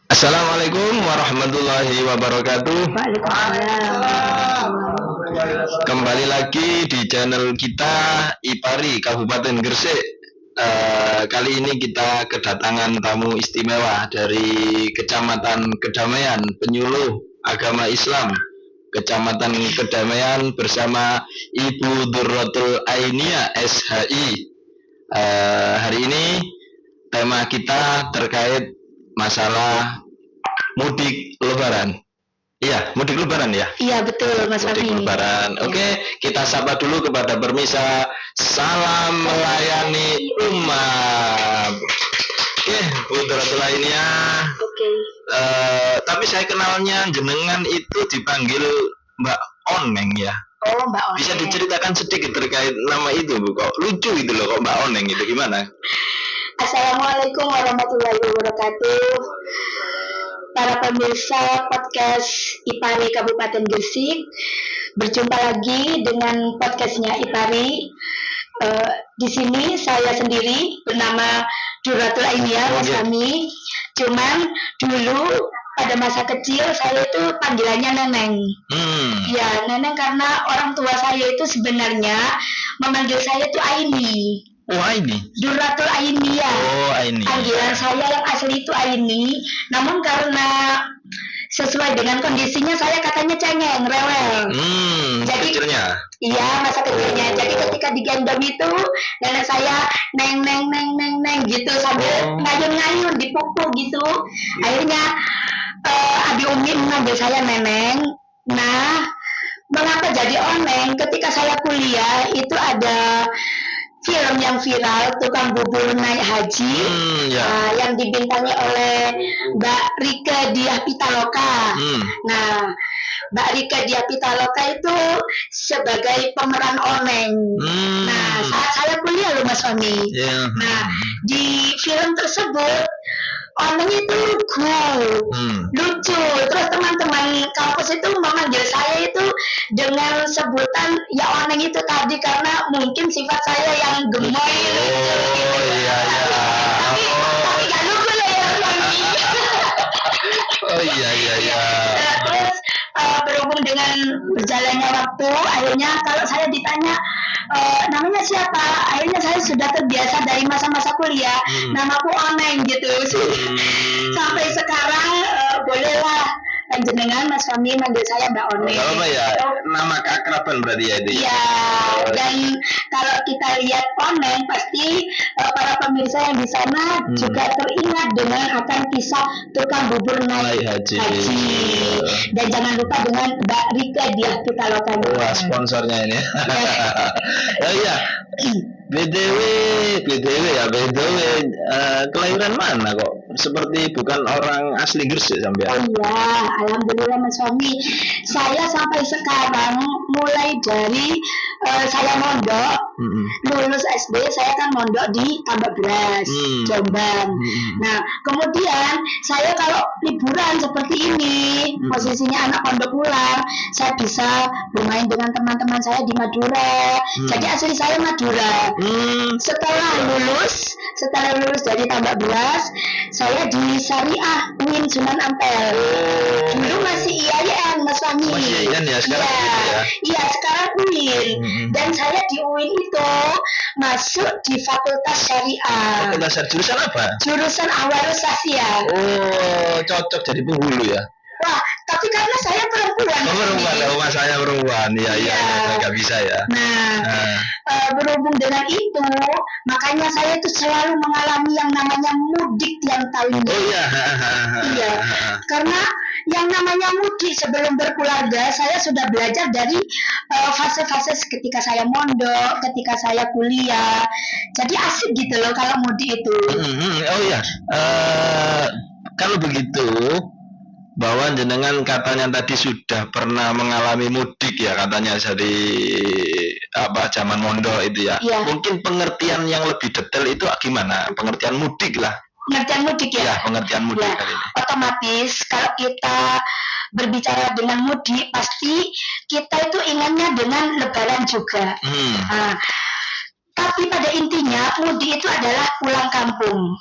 Assalamualaikum warahmatullahi wabarakatuh. Waalaikumsalam. Kembali lagi di channel kita Ipari Kabupaten Gresik. Kali ini kita kedatangan tamu istimewa dari Kecamatan Kedamaian, penyuluh agama Islam Kecamatan Kedamaian bersama Ibu Durratul Ainia SHI. Hari ini tema kita terkait masalah mudik lebaran. Iya, mudik lebaran ya? Iya betul Mas Mudik Fahmi. lebaran. Oke, kita sapa dulu kepada permisa. Salam melayani umat. Oke, Bu Durratul Ainia. Oke. Tapi saya kenalnya jenengan itu dipanggil Mbak Oneng ya. Oh Mbak Oneng. Bisa diceritakan sedikit terkait nama itu Bu? Kok lucu gitu loh kok Mbak Oneng itu gimana? Assalamualaikum warahmatullahi wabarakatuh. Para pemirsa podcast Ipari Kabupaten Gresik, berjumpa lagi dengan podcastnya Ipari. Di sini saya sendiri bernama Durratul Ainia Mas Fahmi. Cuman dulu pada masa kecil saya itu panggilannya Neneng. Ya Neneng karena orang tua saya itu sebenarnya memanggil saya itu Aini. Oh Aini. Durratul Ainia. Oh Aini. Panggilan saya yang asli itu Aini. Namun karena sesuai dengan kondisinya saya katanya cengeng, rewel. Jadi kecilnya. Iya, masa kecilnya. Jadi ketika digendong itu nenek saya neng gitu sambil ngayun-ngayun dipukul gitu. Akhirnya Abi Umi mengambil saya Neneng. Nah, mengapa jadi Oneng? Ketika saya kuliah itu ada film yang viral tukang bubur naik haji yang dibintangi oleh Mbak Rike Diah Pitaloka. Nah, Mbak Rike Diah Pitaloka itu sebagai pemeran Oneng. Nah, saat saya kuliah loh Mas Fahmi. Nah, di film tersebut Oneng itu cool, lucu. Terus teman-teman kampus itu memanggil saya itu dengan sebutan ya Oneng itu tadi karena mungkin sifat saya yang gemoy. Oh iya. Tapi gak lucu lah ya Fahmi. Oh iya. Terus berhubung dengan berjalannya waktu, akhirnya kalau saya ditanya namanya siapa, akhirnya saya sudah terbiasa dari masa-masa kuliah, namaku Oneng gitu. Sampai sekarang bolehlah jenengan Mas Fahmi manggil saya Mbak Oneng. Kalau apa ya, nama keakraban berarti ya itu. Iya. Dan kalau kita lihat Oneng, pasti para pemirsa yang di sana juga teringat dengan akan kisah tukang bubur naik haji. Dan jangan lupa dengan Mbak Rike Diah Pitaloka. Wah, sponsornya ini. Oh iya. BTW ya, kelahiran mana kok? Seperti bukan orang asli Gresik sampai. Oh iya, alhamdulillah Mas Fahmi. Saya sampai sekarang mulai dari saya mondok, lulus SD saya kan mondok di Tambak Beras, Jombang. Nah, kemudian saya kalau liburan seperti ini, posisinya anak pondok pulang, saya bisa bermain dengan teman-teman saya di Madura. Jadi asli saya Madura. Setelah lulus dari Tambak Beras, saya di Syariah UIN Sunan Ampel. Dulu masih IAIN Mas Fahmi. Masih IAIN ya sekarang gitu ya? Iya, sekarang UIN. Dan saya di UIN itu masuk di Fakultas Syariah. Fakultas Syariah jurusan apa? Jurusan Awarus Sasiah. Oh, cocok jadi penghulu ya? Wah, tapi karena saya perempuan. Rumah saya perempuan. Iya, nggak bisa ya. Nah, berhubung dengan itu, makanya saya itu selalu mengalami yang namanya mudik tiang tahun. Oh iya. Iya, karena yang namanya mudik sebelum berkeluarga, saya sudah belajar dari fase-fase ketika saya mondok, ketika saya kuliah. Jadi asik gitu loh kalau mudik itu. Oh iya, kalau begitu, bahwa jenengan katanya tadi sudah pernah mengalami mudik ya katanya dari zaman mondok itu ya. Mungkin pengertian yang lebih detail itu gimana? Pengertian mudik lah. Pengertian mudik ya? Ya, pengertian mudik kali ini. Otomatis kalau kita berbicara dengan mudik, pasti kita itu ingatnya dengan lebaran juga. Tapi pada intinya mudik itu adalah pulang kampung.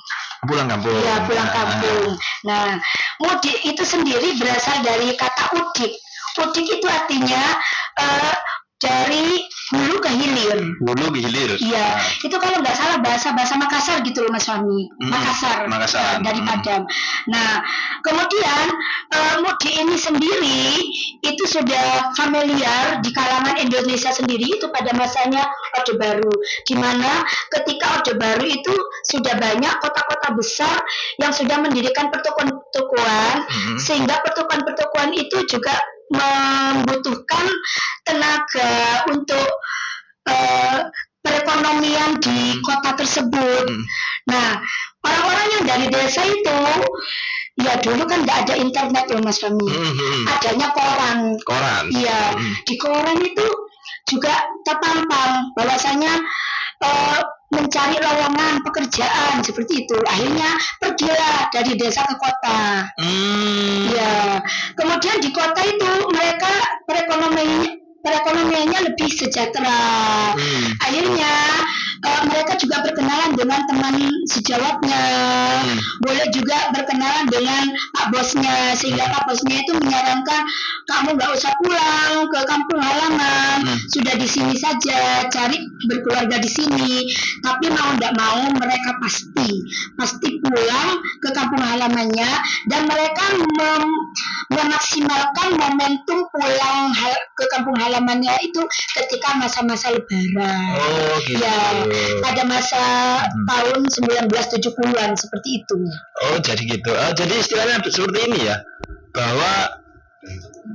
Pulang kampung. Ya, pulang kampung. Nah, mudik itu sendiri berasal dari kata udik. Udik itu artinya dari hulu ke hilir. Hulu ke hilir. Iya, itu kalau nggak salah bahasa Makassar gitu loh Mas Fahmi. Makassar. Dari Padang. Nah, kemudian mudik ini sendiri itu sudah familiar di kalangan Indonesia sendiri itu pada masanya Orde Baru, di mana ketika Orde Baru itu sudah banyak kota-kota besar yang sudah mendirikan pertokoan-pertokoan, sehingga pertokoan-pertokoan itu juga membutuhkan tenaga untuk perekonomian di kota tersebut. Nah, orang-orang yang dari desa itu, ya dulu kan nggak ada internet loh Mas Fahmi, adanya koran. Iya, di koran itu juga terpampang bahwasanya mencari lowongan pekerjaan seperti itu. Akhirnya pergilah dari desa ke kota. Ya, kemudian di kota itu mereka perekonomiannya lebih sejahtera. Akhirnya mereka juga berkenalan dengan teman sejawatnya, boleh juga berkenalan dengan Pak Bosnya, sehingga Pak Bosnya itu menyarankan kamu nggak usah pulang ke kampung halaman, sudah di sini saja, cari berkeluarga di sini. Tapi mau nggak mau mereka pasti pulang ke kampung halamannya, dan mereka memaksimalkan momentum pulang ke kampung halamannya itu ketika masa-masa Lebaran. Ya, pada masa tahun 1970-an seperti itu. Oh, jadi gitu. Jadi istilahnya seperti ini ya, bahwa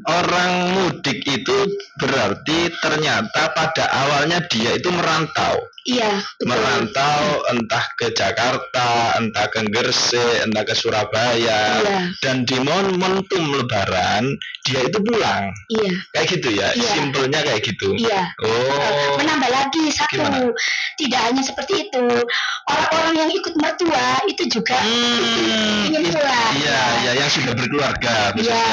orang mudik itu berarti ternyata pada awalnya dia itu merantau. Iya, betul. Merantau entah ke Jakarta, entah ke Gresik, entah ke Surabaya. Iya. Dan di momentum Lebaran dia itu pulang. Iya. Kayak gitu ya, Iya. Simpelnya kayak gitu. Iya. Menambah lagi satu, Gimana? tidak hanya seperti itu, orang-orang yang ikut mertua itu juga ingin pulang. Iya, yang sudah berkeluarga, Iya.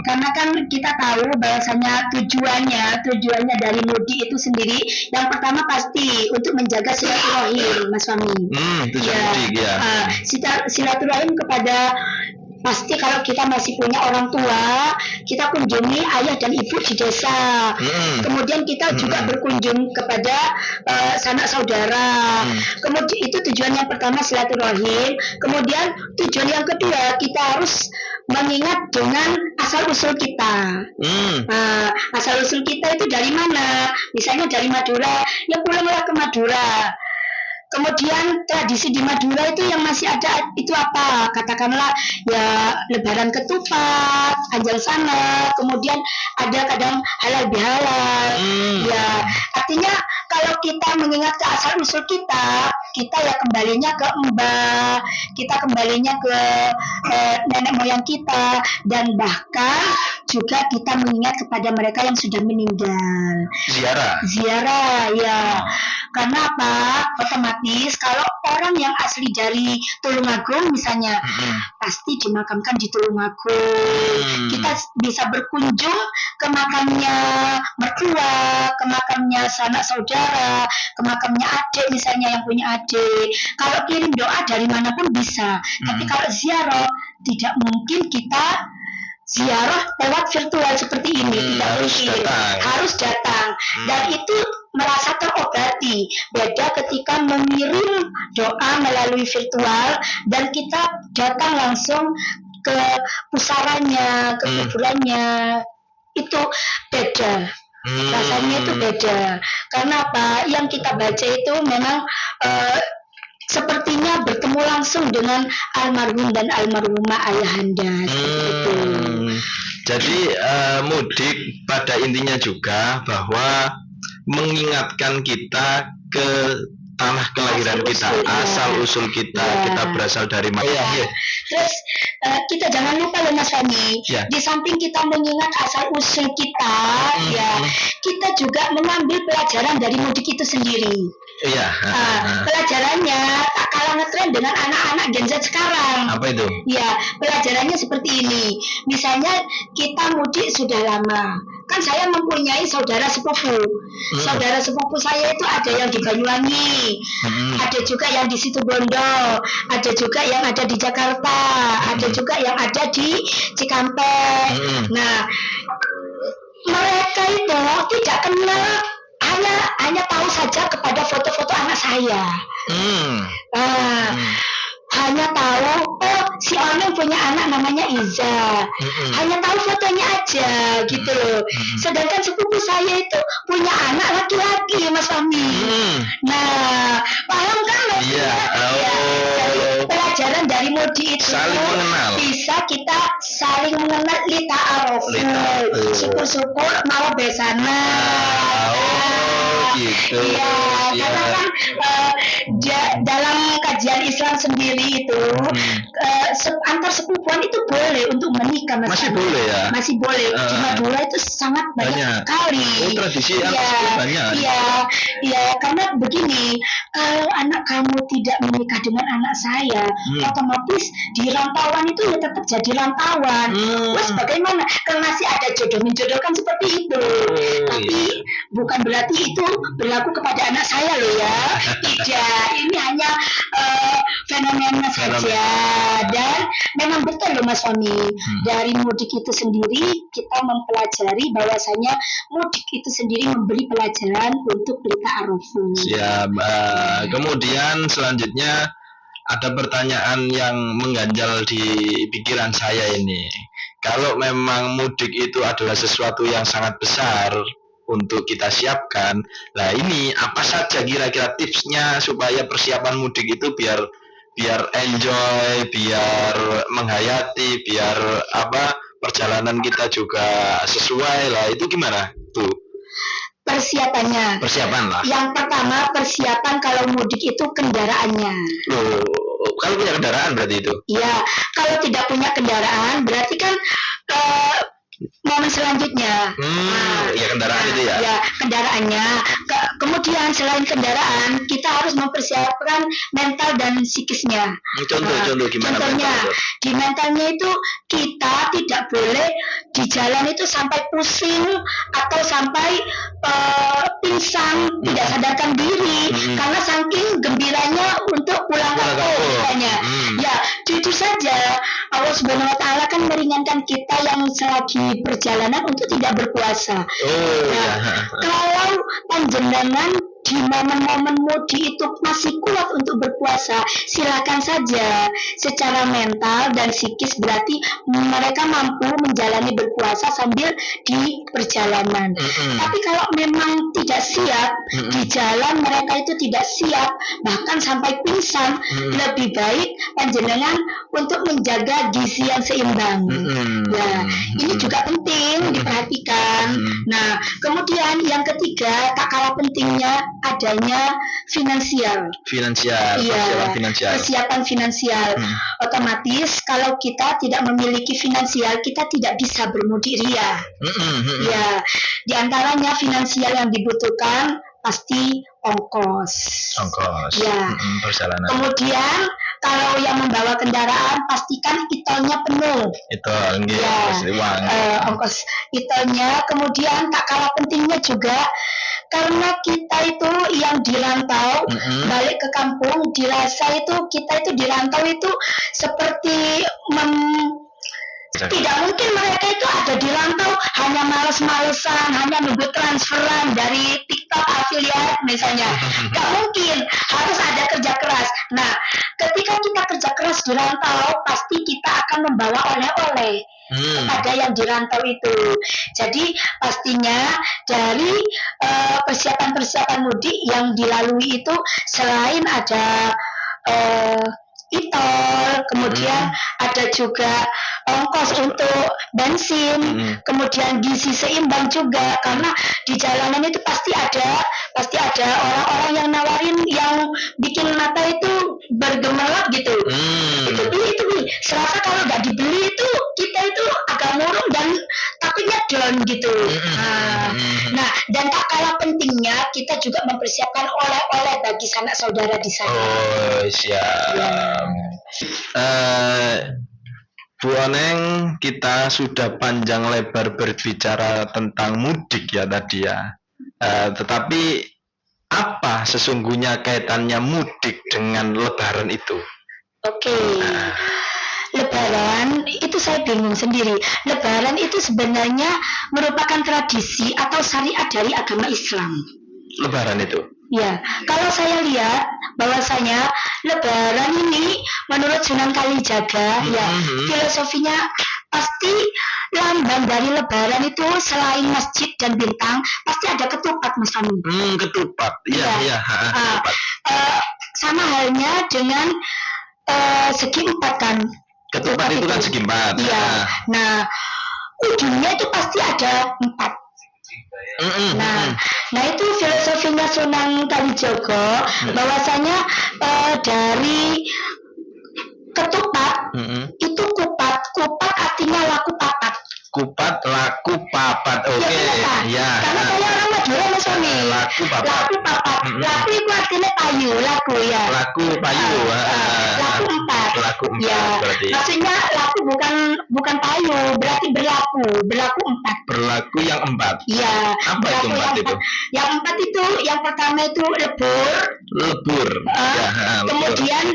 Karena kan kita tahu bahwasanya tujuannya dari mudik itu sendiri, yang pertama pasti untuk menjaga silaturahim, Mas Fahmi. Tujuan mudik ya. Silaturahim kepada, pasti kalau kita masih punya orang tua, kita kunjungi ayah dan ibu di desa. Kemudian kita juga berkunjung kepada sanak saudara. Kemudian itu tujuan yang pertama, silaturahim. Kemudian tujuan yang kedua, kita harus mengingat dengan asal usul kita. Asal usul kita itu dari mana? Misalnya dari Madura, ya pulanglah ke Madura. Kemudian tradisi di Madura itu yang masih ada itu apa? Katakanlah ya Lebaran ketupat, anjal sana, kemudian ada kadang halal bihalal. Ya, artinya kalau kita mengingat ke asal usul kita ya kembalinya ke mbah, kita kembalinya ke nenek moyang kita, dan bahkan juga kita mengingat kepada mereka yang sudah meninggal. Ziarah, ya. Karena apa? Otomatis kalau orang yang asli dari Tulungagung misalnya, pasti dimakamkan di Tulungagung. Kita bisa berkunjung ke makamnya mertua, ke makamnya sanak saudara, ke makamnya adik misalnya yang punya adik. Kalau kirim doa dari manapun bisa. Tapi kalau ziarah, tidak mungkin kita ziarah lewat virtual seperti ini. Tidak mungkin. Harus datang. Dan itu merasa terobati. Beda ketika mengirim doa melalui virtual dan kita datang langsung ke pusarannya, ke kuburannya. Itu beda. Rasanya itu beda. Karena apa? Yang kita baca itu memang sepertinya bertemu langsung dengan almarhum dan almarhumah ayahanda. Seperti itu. Jadi mudik pada intinya juga bahwa mengingatkan kita ke tanah kelahiran kita, asal usul kita, kita berasal dari mana. Terus kita jangan lupa loh Mas Fahmi, di samping kita mengingat asal usul kita, ya kita juga mengambil pelajaran dari mudik itu sendiri. Pelajarannya tak kalah ngetren dengan anak-anak Gen Z sekarang. Apa itu? Ya, pelajarannya seperti ini. Misalnya kita mudik sudah lama, kan saya mempunyai saudara sepupu. Saudara sepupu saya itu ada yang di Banyuwangi, ada juga yang di Situbondo, ada juga yang ada di Jakarta, ada juga yang ada di Cikampek. Nah, mereka itu tidak kenal, hanya tahu saja kepada foto-foto anak saya. Hanya tahu, oh si Oneng punya anak namanya Iza. Hanya tahu fotonya aja gitu loh. Sedangkan sepupu saya itu punya anak laki-laki, Mas Fahmi. Nah, paham kan? Iya. Dari pelajaran dari Mudi itu Saling mengenal. bisa kita saling mengenal lita aroful. Syukur-syukur mau besana. Gitu. Iya, karena kan dalam kajian Islam sendiri itu antar sepupuan itu boleh untuk menikah, Mas. Masih boleh ya? Masih boleh. Di Madura itu sangat banyak sekali. Oh, tradisi antar sepupu banyak. Iya, karena begini, kalau anak kamu tidak menikah dengan anak saya, otomatis di rantauan itu ya tetap jadi rantauan. Terus bagaimana? Kalau masih ada jodoh menjodohkan seperti itu. Tapi bukan berarti itu berlaku kepada anak saya loh ya. Tidak, ini hanya fenomena saja. Dan memang betul loh Mas Fahmi, dari mudik itu sendiri kita mempelajari bahwasanya mudik itu sendiri memberi pelajaran untuk berita arufun. Siap. Kemudian selanjutnya ada pertanyaan yang mengganjal di pikiran saya ini. Kalau memang mudik itu adalah sesuatu yang sangat besar untuk kita siapkan, nah ini apa saja kira-kira tipsnya supaya persiapan mudik itu biar enjoy, biar menghayati, biar perjalanan kita juga sesuai lah, itu gimana tuh? Persiapan lah. Yang pertama persiapan kalau mudik itu kendaraannya. Kalau punya kendaraan berarti itu? Iya, kalau tidak punya kendaraan berarti kan momen selanjutnya. Ya kendaraan itu ya. Ya kendaraannya. Kemudian selain kendaraan kita harus mempersiapkan mental dan psikisnya. Contoh gimana? Contohnya di mentalnya itu kita tidak boleh di jalan itu sampai pusing atau sampai pingsan, tidak sadarkan diri karena saking gembiranya untuk pulang kampung misalnya. Ya jujur saja Allah Subhanahu Wa Taala kan meringankan kita yang selagi perjalanan untuk tidak berpuasa. Kalau panjenengan di momen-momen mudik itu masih kuat untuk berpuasa, silakan saja. Secara mental dan psikis berarti mereka mampu menjalani berpuasa sambil di perjalanan. Tapi kalau memang tidak siap, di jalan mereka itu tidak siap, bahkan sampai pingsan, lebih baik panjenengan untuk menjaga gizi yang seimbang. Nah, ini juga penting diperhatikan. Nah, kemudian yang ketiga, tak kalah pentingnya adanya finansial. Persiapan finansial. Otomatis kalau kita tidak memiliki finansial, kita tidak bisa bermudik ria. Ya, di antaranya finansial yang dibutuhkan pasti ongkos. Ya. Perjalanan. Kemudian kalau yang membawa kendaraan pastikan itolnya penuh. Uang. Ongkos itolnya. Kemudian tak kalah pentingnya juga karena kita itu yang dirantau balik ke kampung dirasa itu kita itu dirantau itu seperti tidak mungkin mereka itu ada di rantau hanya males-malesan, hanya nunggu transferan dari TikTok affiliate misalnya. Gak mungkin, harus ada kerja keras. Nah, ketika kita kerja keras di rantau, pasti kita akan membawa oleh-oleh kepada yang di rantau itu. Jadi pastinya dari persiapan-persiapan mudik yang dilalui itu selain ada itol, kemudian ada juga ongkos untuk bensin, kemudian gizi seimbang juga karena di jalanan itu pasti ada orang-orang yang nawarin yang bikin mata itu bergemerlap gitu. Itu beli. Serasa kalau nggak dibeli itu kita itu agak murung dan takutnya down gitu. Nah, dan tak kalah pentingnya kita juga mempersiapkan oleh-oleh bagi sanak saudara di sana. Siap. Bu Oneng, kita sudah panjang lebar berbicara tentang mudik ya tadi ya. Tetapi apa sesungguhnya kaitannya mudik dengan Lebaran itu? Oke. Lebaran itu saya bingung sendiri. Lebaran itu sebenarnya merupakan tradisi atau syariat dari agama Islam. Lebaran itu. Ya, kalau saya lihat bahwasanya Lebaran ini menurut Sunan Kalijaga, ya filosofinya pasti lambang dari Lebaran itu selain masjid dan bintang pasti ada ketupat, Mas Fahmi. Ketupat, iya. Sama halnya dengan segi empat kan. Ketupat itu kan segi empat. Iya. Nah, ujungnya itu pasti ada 4. Nah itu filosofinya Sunan Kalijaga bahwasanya dari ketupat itu kupat artinya laku papat. Kupat laku papat, oke. Ya. Karena saya orang Madura, Mas Fahmi. Laku papat. Laku itu artinya payu, laku ya. Laku payu. Laku 4. Laku 4 ya. berarti. Maksudnya laku bukan payu, berarti berlaku 4. Berlaku yang 4. Iya. Apa itu 4 itu? Yang 4 itu yang pertama itu lebur. Lebur. Kemudian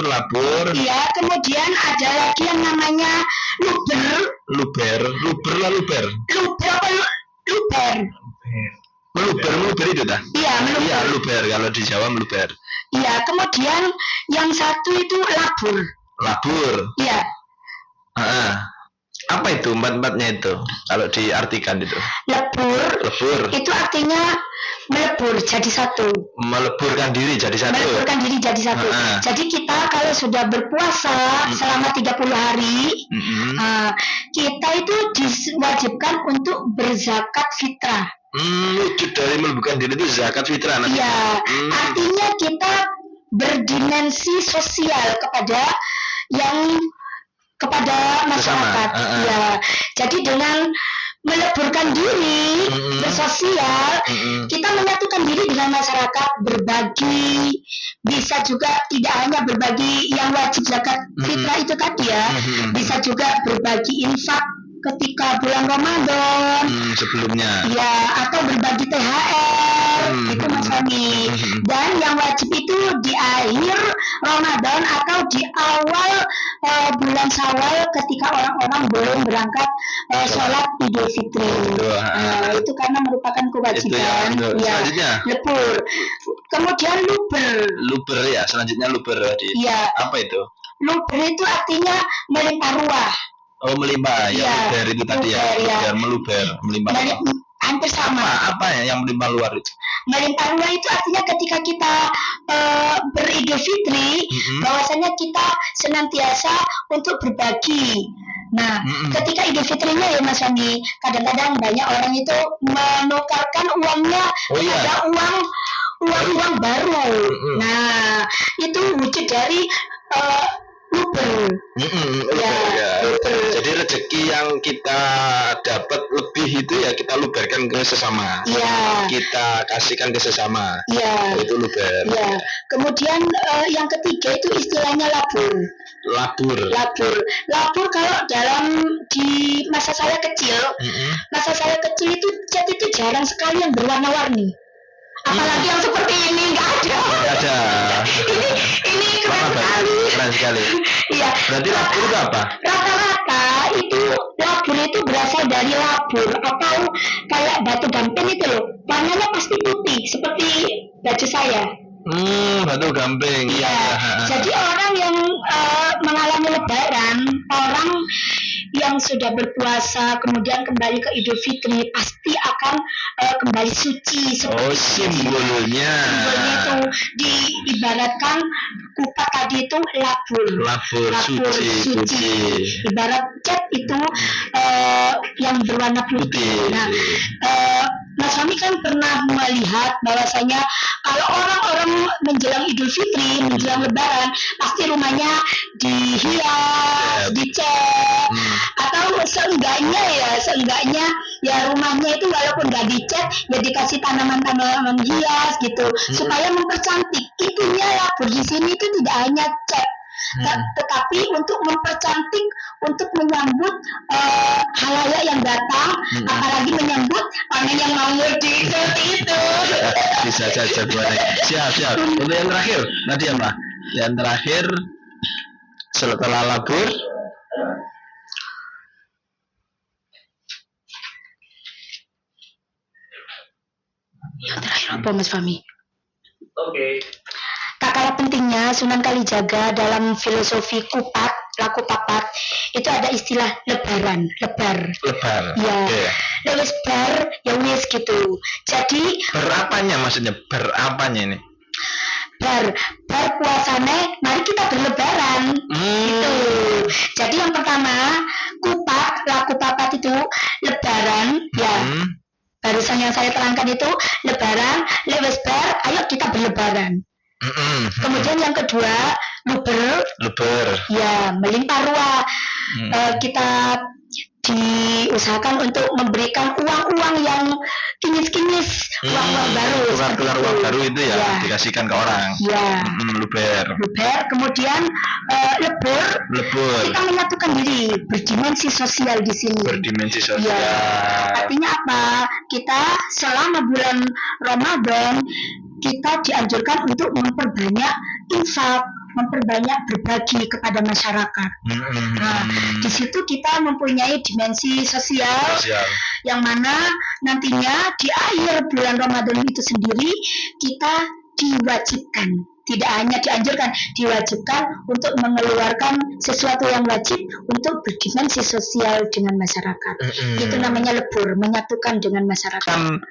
labur. Iya, kemudian ada lagi yang namanya luber. Luber apa luber? Meluber itu dah? Iya, meluber. Iya, luber, kalau di Jawa meluber. Iya, kemudian yang satu itu labur. Iya. Apa itu 4-4-nya itu? Kalau diartikan itu? Lebur. Itu artinya melebur jadi satu. Meleburkan diri jadi satu. Jadi kita kalau sudah berpuasa selama 30 hari, kita itu diwajibkan untuk berzakat fitrah. Wujud dari meleburkan diri itu zakat fitrah nanti. Iya. Artinya kita berdimensi sosial kepada masyarakat. Ya. Jadi dengan meleburkan diri, bersosial, kita menyatukan diri dengan masyarakat, berbagi, bisa juga tidak hanya berbagi yang wajib zakat fitrah itu tadi ya, bisa juga berbagi infak ketika bulan Ramadan sebelumnya ya, atau berbagi THR itu Mas Fahmi. Dan yang wajib itu di akhir Ramadan atau di awal bulan Syawal ketika orang-orang belum berangkat sholat Idul Fitri. Itu karena merupakan kewajiban. Selanjutnya lebur. Kemudian luber ya, selanjutnya luber. Iya. Apa itu? Luber itu artinya melimpah ruah. Oh, melimpah ya, luber itu tadi ya. Meluber, melimpah. Hampir sama. Apa ya yang melimpah luar itu? Melimpah ruah itu artinya ketika kita beridul fitri, bahwasanya kita senantiasa untuk berbagi. Nah, ketika idul fitrinya ya Mas Andi, kadang-kadang banyak orang itu menukarkan uangnya kepada uang baru. Nah, itu wujud dari luber. Jadi rezeki yang kita dapat lebih itu ya kita luberkan ke sesama. Iya. Kita kasihkan ke sesama. Iya. Itu luber. Iya. Kemudian yang ketiga itu istilahnya labur. Labur kalau di masa saya kecil, itu cat itu jarang sekali yang berwarna-warni. Apalagi yang seperti ini nggak ada. ini keren sekali. Iya. Berarti labur itu apa? Rata-rata itu labur itu berasal dari labur atau kayak batu gamping itu loh. Warnanya pasti putih seperti baju saya. Batu gamping. Iya. Jadi orang yang mengalami lebaran, orang yang sudah berpuasa kemudian kembali ke Idul Fitri pasti akan kembali suci. Simbolnya itu diibaratkan kupat tadi itu labur suci. Ibarat cat itu yang berwarna putih. Nah, Mas Fahmi kan pernah melihat bahwasanya kalau orang-orang menjelang Idul Fitri, menjelang Lebaran, pasti rumahnya dihias, dicat, atau seenggaknya ya rumahnya itu walaupun nggak dicat, ya dikasih tanaman-tanaman hias gitu, supaya mempercantik. Itunya labur di sini itu tidak hanya cat, tetapi untuk mempercantik, untuk menyambut halayak yang datang, apalagi menyambut orang yang mau mudik seperti itu. Bisa saja boleh. Siap. Untuk yang terakhir, tadi apa? Yang terakhir setelah labur yang terakhir apa Mas Fahmi? Oke. Tak kalah pentingnya Sunan Kalijaga dalam filosofi kupat, laku papat, itu ada istilah lebaran, lebar. Ya, Oke. lewis bar, ya wis gitu. Jadi Berapanya maksudnya? Berapanya ini? bar puasane, mari kita berlebaran. Gitu. Jadi yang pertama, kupat, laku papat itu lebaran, ya. Barusan yang saya terangkan itu lebaran, lewis bar, ayo kita berlebaran. Kemudian yang kedua, luber, ya melimpah ruah. Kita diusahakan untuk memberikan uang-uang yang kinis-kinis, uang-uang baru. Tukar uang baru itu ya, dikasihkan ke orang. Ya. Luber. Kemudian lebur. Kita menyatukan diri, berdimensi sosial di sini. Berdimensi sosial. Ya. Artinya apa? Kita selama bulan Ramadan kita dianjurkan untuk memperbanyak infak, memperbanyak berbagi kepada masyarakat. Nah, di situ kita mempunyai dimensi sosial yang mana nantinya di akhir bulan Ramadan itu sendiri kita diwajibkan, tidak hanya dianjurkan, diwajibkan untuk mengeluarkan sesuatu yang wajib untuk berdimensi sosial dengan masyarakat. Itu namanya lebur, menyatukan dengan masyarakat. Kan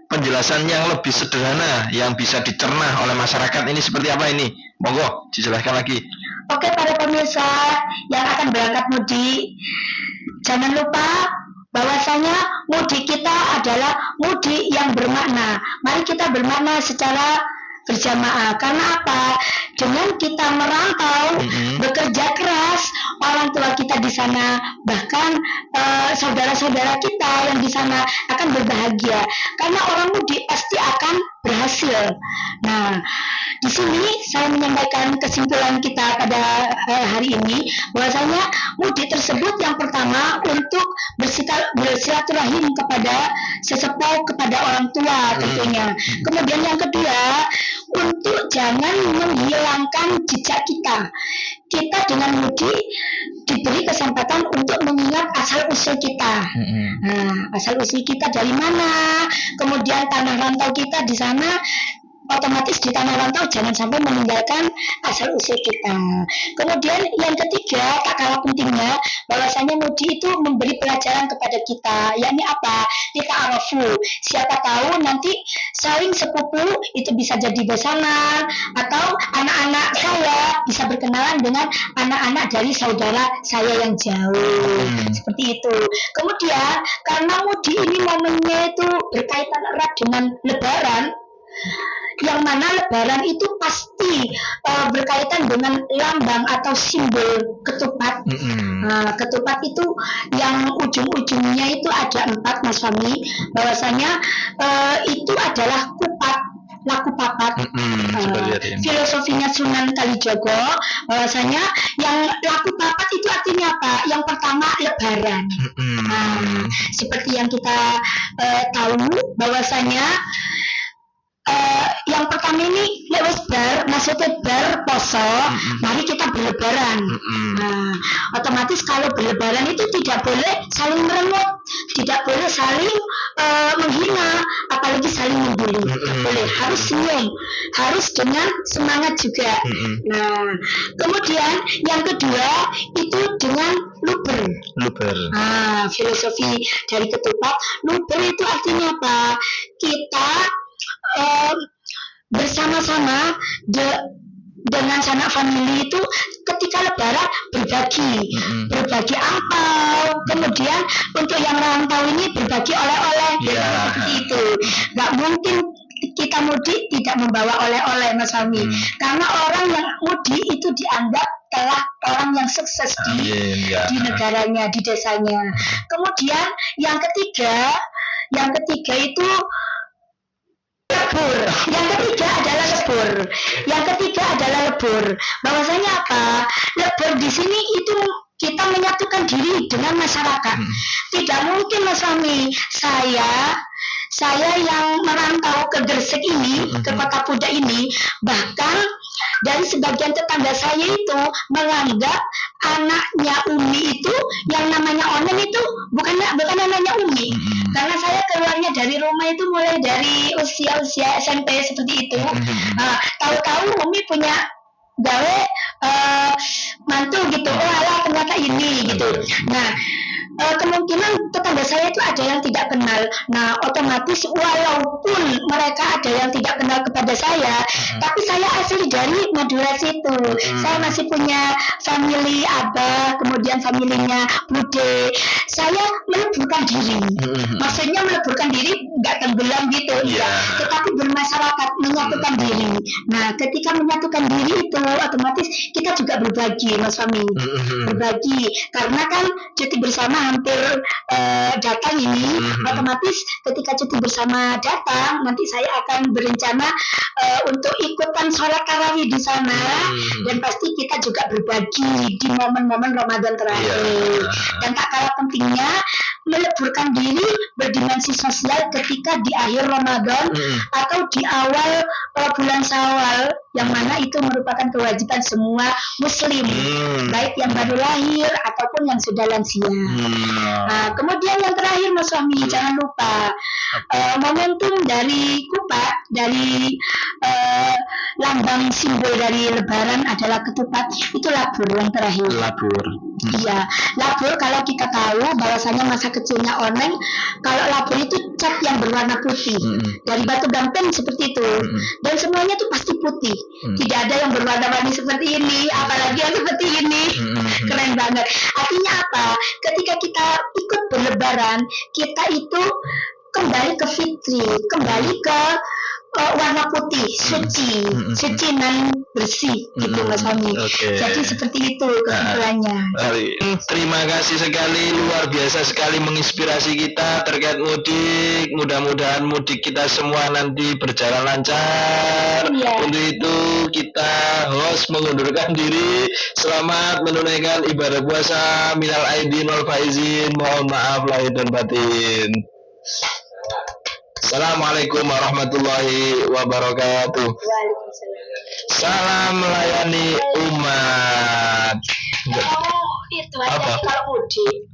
penjelasan yang lebih sederhana yang bisa dicerna oleh masyarakat ini seperti apa ini? Monggo dijelaskan lagi. Oke, para pemirsa yang akan berangkat mudik, jangan lupa bahwasanya mudik kita adalah mudik yang bermakna. Mari kita bermakna secara berjamaah. Karena apa? Dengan kita merantau, bekerja keras, orang tua kita di sana, bahkan saudara-saudara kita yang di sana akan berbahagia. Karena orang mudik pasti akan berhasil. Nah, di sini saya menyampaikan kesimpulan kita pada hari ini bahwasanya mudik tersebut yang pertama untuk bersilaturahim kepada sesepuh, kepada orang tua tentunya. Kemudian yang kedua, untuk jangan menghilangkan jejak kita. Kita dengan mudik diberi kesempatan untuk mengingat asal usul kita. Nah, asal usul kita dari mana? Kemudian tanah rantau kita di sana. Otomatis di tanah rantau jangan sampai meninggalkan asal usul kita. Kemudian yang ketiga, tak kalah pentingnya, bahwasanya mudik itu memberi pelajaran kepada kita, yakni apa? Kita arafu. Siapa tahu nanti saling sepupu itu bisa jadi besanan, atau anak-anak saya bisa berkenalan dengan anak-anak dari saudara saya yang jauh. Seperti itu. Kemudian karena mudik ini momennya itu berkaitan erat dengan lebaran, yang mana lebaran itu pasti berkaitan dengan lambang atau simbol ketupat. Ketupat itu yang ujung-ujungnya itu ada 4, Mas Fahmi, bahwasanya itu adalah kupat, laku papat. Filosofinya Sunan Kalijaga bahwasanya yang laku papat itu artinya apa? Yang pertama lebaran. Seperti yang kita tahu bahwasanya yang pertama ini lewis bar, maksudnya bar poso, mari kita berlebaran. Nah, otomatis kalau berlebaran itu tidak boleh saling merengut, tidak boleh saling menghina, apalagi saling membuli. Boleh, harus senyum, harus dengan semangat juga. Nah, kemudian yang kedua itu dengan luber. Filosofi dari ketupat, luber itu artinya apa? Kita bersama-sama dengan sanak famili itu ketika lebaran berbagi angpau, kemudian untuk yang rantau ini berbagi oleh-oleh. Seperti itu. Gak mungkin kita mudik tidak membawa oleh-oleh, Mas Fahmi, karena orang yang mudik itu dianggap telah orang yang sukses di negaranya, di desanya. Kemudian yang ketiga itu lebur. Yang ketiga adalah lebur. Bahwasanya apa? Lebur di sini itu kita menyatukan diri dengan masyarakat. Tidak mungkin, Mas Fahmi, saya yang merantau ke Gresik ini, ke Kota Pudak ini, bahkan dari sebagian tetangga saya itu menganggap anaknya Umi itu yang namanya Onen itu bukan anaknya Umi. Karena saya keluarnya dari rumah itu mulai dari usia SMP seperti itu. Tahu-tahu Umi punya gawe mantu gitu. Oh alah ternyata ini gitu. Nah, kemungkinan tetangga saya itu ada yang tidak kenal. Nah, otomatis walaupun mereka ada yang tidak kenal kepada saya, tapi saya asli dari Madura situ. Saya masih punya family abah, kemudian familinya bude. Saya meleburkan diri. Maksudnya meleburkan diri nggak tenggelam gitu, tetapi bermasyarakat, menyatukan diri. Nah, ketika menyatukan diri itu otomatis kita juga berbagi, Mas Fahmi. Berbagi karena kan cuti bersama hampir datang ini, otomatis ketika cuti bersama datang nanti saya akan berencana untuk ikutan sholat tarawih di sana, dan pasti kita juga berbagi di momen-momen Ramadan terakhir. Dan tak kalah pentingnya meleburkan diri berdimensi sosial ketika di akhir Ramadan atau di awal bulan Syawal, yang mana itu merupakan kewajiban semua muslim, baik yang baru lahir ataupun yang sudah lansia. Nah, kemudian yang terakhir Mas Fahmi, jangan lupa momentum dari kupat, dari lambang simbol dari Lebaran adalah ketupat, itu labur yang terakhir. Labur. Iya, labur kalau kita tahu bahwasanya masa kecilnya Oneng, kalau labur itu cat yang berwarna putih dari batu gamping seperti itu, dan semuanya tuh pasti putih, tidak ada yang berwarna-warni seperti ini, apalagi yang seperti ini. Keren banget. Artinya apa? Ketika kita ikut berlebaran, kita itu kembali ke fitri, kembali ke warna putih, suci dan bersih gitu Mas Fahmi. Jadi seperti itu kesimpulannya. Terima kasih sekali, luar biasa sekali menginspirasi kita terkait mudik. Mudah-mudahan mudik kita semua nanti berjalan lancar. Untuk itu kita host mengundurkan diri. Selamat menunaikan ibadah puasa. Minal aidin wal faizin. Mohon maaf lahir dan batin. Assalamualaikum warahmatullahi wabarakatuh. Waalaikumsalam. Salam melayani umat. Itu aja kalau mudik.